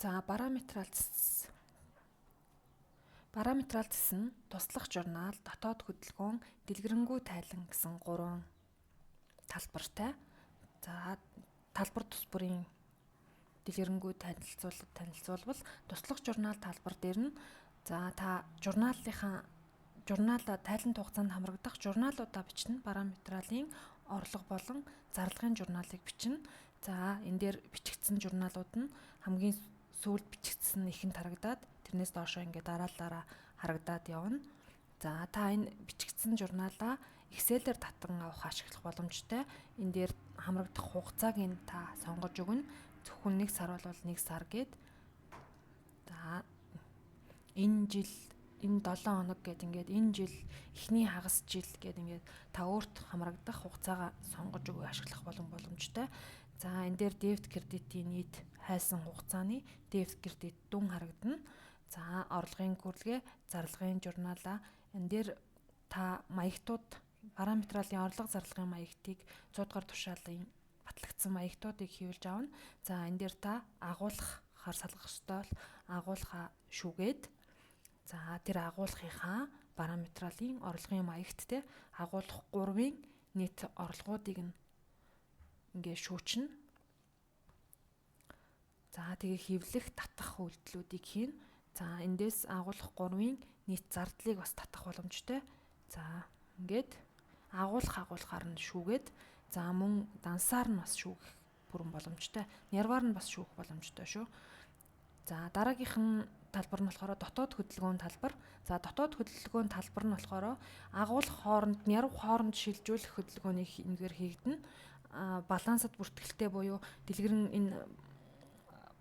За параметрал зэс нь туслах журнал, дотоод хөдөлгөөн, дэлгэрэнгүй тайлан гэсэн 3 талбартай. За талбар тус бүрийн дэлгэрэнгүй танилцуулбал туслах журнал талбар дээр нь за та журнаалаа тайлант хугацаанд хамрагдах журналуудаа бичнэ. Параметралын орлого болон зарлагын журналыг бичнэ. За энэ дээр бичигдсэн журналууд нь хамгийн сүүлд бичигдсэн ихэнд харагдаад тэрнээс доошоо ингээд дараалалаараа харагдаад явна. За та энэ бичигдсэн журналаа Excel-ээр татан авах ашиглах боломжтой. Энэ дээр хамрагдах хугацааг нь та сонгож өгнө. Зөвхөн 1 сар бол 1 сар гээд. За энэ жил энэ 7 хоног гэд ингээд энэ жил эхний хагас жил гэд ингээд та өөрт хамрагдах хугацаагаа сонгож өгөө ашиглах боломжтой. За энэ дээр дебет кредитийн нийт хайсан хугацааны дебет кредит дүн харагдана. За орлогын гүрэлгээ, зарлагын журналаа энэ дээр та маягтууд параметралын орлого зарлагын маягтыг 100 дугаар тушаалын батлагдсан маягтуудыг хэвлэж авна. За энэ дээр та агуулгахаар салгах ёстой бол агуулгахаа шүүгээд за тэр агуулгынхаа параметралын орлогын маягт те агуулгах 3-ын нийт орлогуудыг нь ингээ шүүчнэ. За тэгээ хэвлэх, татах үйлдэлүүдийг хийн. За эндээс агуулгах 3-ын нийт зардлыг бас татах боломжтой. За ингээд агуулгахаар нь шүүгээд за мөн дансаар нь бас шүүгэх бүрэн боломжтой. Нярваар нь бас шүүх боломжтой шүү. За дараагийнх нь талбар нь болохоор дотоод хөдөлгөөн талбар. За дотоод хөдөлгөөн талбар нь болохоор агуулгах хооронд, нярв хооронд шилжүүлэх хөдөлгөөнийг энэгээр хийгдэнэ. Балансад бүртгэлтэй буюу дэлгэрэн энэ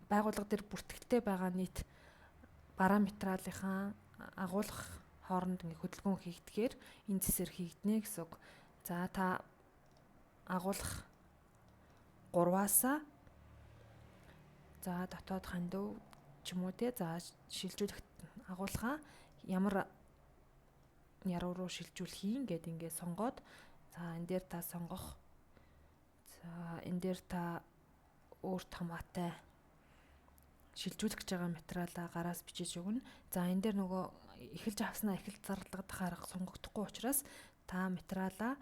байгууллага дээр бүртгэлтэй байгаа нийт параметралынхаа агуулгах хооронд ингээ хөдөлгөөн хийгдэхээр энэ зэсээр хийгднэ гэсэн үг. За та агуулгах 3-аасаа за дотоод хандив ч юм уу те за шилжүүлэх агуулгаа ямар яруу руу шилжүүлэх юм гэд ингээ сонгоод за энэ дээр та сонгох. За энэ дээр та өөрт хамаатай шилжүүлэх гэж байгаа материалаа гараас бичиж өгнө. За энэ дээр нөгөө эхэлж авснаа эхэлж зарлагдах арга сонгогдохгүй учраас та материалаа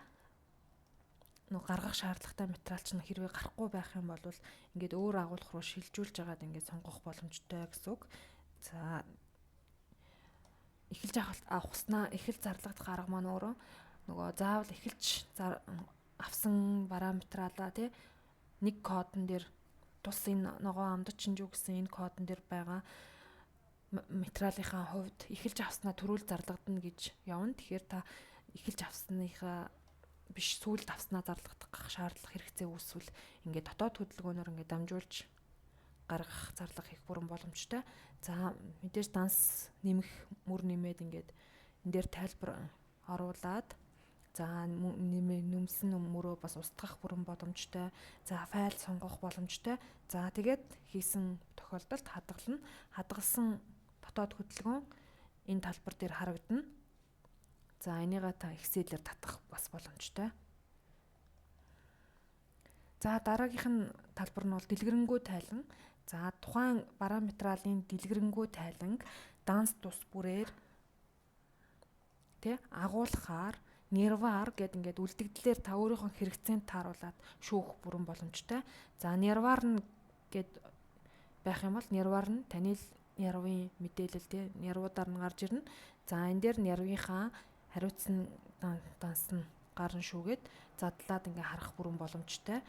нөгөө гаргах шаардлагатай материал чинь хэрвээ гарахгүй байх юм бол ингээд өөр агуулга руу шилжүүлж агаад ингээд сонгох боломжтой гэсэн үг. За эхэлж авснаа эхэлж зарлагдах арга маань өөрөө нөгөө заавал эхэлж авсан параметралаа тий нэг кодон дээр тус энэ ногоо амдч шинжүү гэсэн энэ кодон дээр байгаа материалынхаа хувьд эхэлж авснаа төрүүл зарлагдана гэж явна. Тэгэхээр та эхэлж авсныхаа биш сүүлд авснаа зарлагдах шаардлага хэрэгцээ үүсвэл ингээд дотоод хөдөлгөөнөөр ингээд дамжуулж гаргах зарлага хийх бүрэн боломжтой. За мэдээж данс нэмэх мөр нэмээд ингээд энэ дээр тайлбар оруулаад за нөмсөн мөрөө бас устгах бүрэн боломжтой. За файл сонгох боломжтой. За тэгээд хийсэн тохиолдолд хадгалсан дотоод хөдөлгөөн энэ талбар дээр харагдана. За энийгээ та Excel-ээр татах бас боломжтой. За дараагийнх нь талбар нь бол дэлгэрэнгүй тайлан. За тухайн параметралын дэлгэрэнгүй тайланг данс тус бүрээр тэ агуулгахаар нерваар гэд ингээд үлдэгдлээр та өөрийнхөө хэрэгцээнд тааруулаад шүүх бүрэн боломжтой. За нерваар нь гэд байх юм бол нерваар нь таны нервын мэдээлэл те нервуудаар нь гарч ирнэ. За энэ дээр нервынхаа хариуцсан данс нь гарна шүүгээд задлаад ингээ харах бүрэн боломжтой.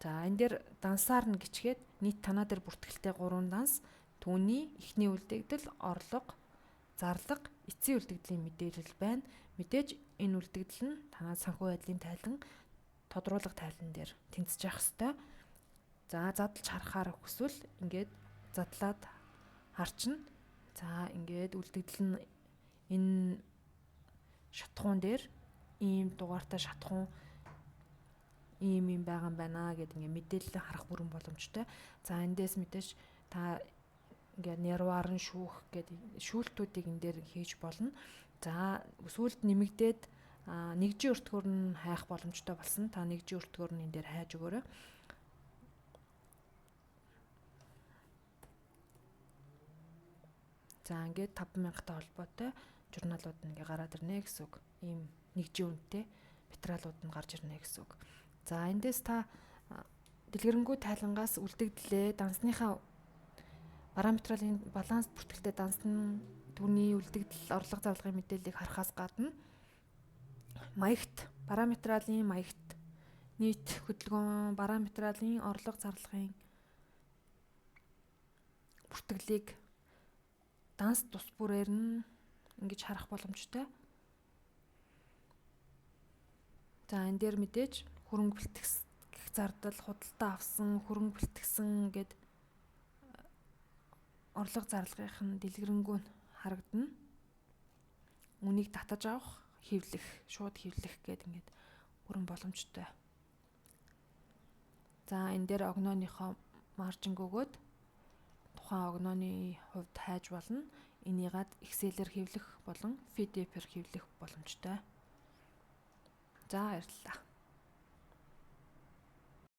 За энэ дээр дансаар нь гिचгээд нийт танаа дээр бүртгэлтэй 3 данс түүний эхний үлдэгдэл, орлого, зарлага, эцсийн үлдэгдлийн мэдээлэл байна. Мэдээж энэ үлдэгдэл нь танаа санхүү байдлын тайлан, тодруулга тайлан дээр тэнцэж явах ёстой. За задлж харахаар хүсвэл ингээд задлаад харчна. За ингээд үлдэгдэл нь энэ шатхуун дээр ийм дугаартай шатхуун ийм байгаа юм байна гэдэг ингээ мэдээлэл харах бүрэн боломжтой. За эндээс мэдээж та ингээ нерваар нь шүүх гэдэг шүүлтүүдийг энэ дээр хийж болно. За сүүлд нэмэгдээд нэгжийн өртгөөр нь хайх боломжтой болсон. Та нэгжийн өртгөөр нь энэ дээр хайж өгөөрэй. За ингээд 5,000-тай холбоотой журналууд ингээ гараад ирнэ гэсэн үг. Ийм нэгжийн үнэтэй материалууд нь гарч ирнэ гэсэн үг. За эндээс та дэлгэрэнгүй тайлангаас үлдэгдлээ дансныхаа бараа материалын баланс бүртгэлтэй дансны түүний үлдэгдэл орлого зарлагын мэдээллийг харахаас гадна маягт бараа материалын маягт нийт хөдөлгөөн бараа материалын орлого зарлагын бүртгэлийг данс тус бүрээр нь ингэж харах боломжтой. За энэ дээр мэдээж хөрөнгө бэлтгэх зардал, худалдаа авсан, хөрөнгө бэлтгэсэн гэд орлого зарлагын дэлгэрэнгүй нь харагдана. Үнийг татаж авах, хэвлэх, шууд хэвлэх гэд ингээд бүрэн боломжтой. За энэ дээр огнооныхоо маржинг өгөөд тухайн огнооны хувьд хайж болно. Энийгээд Excel-ээр хэвлэх болон PDF-ээр хэвлэх боломжтой. За баярлалаа.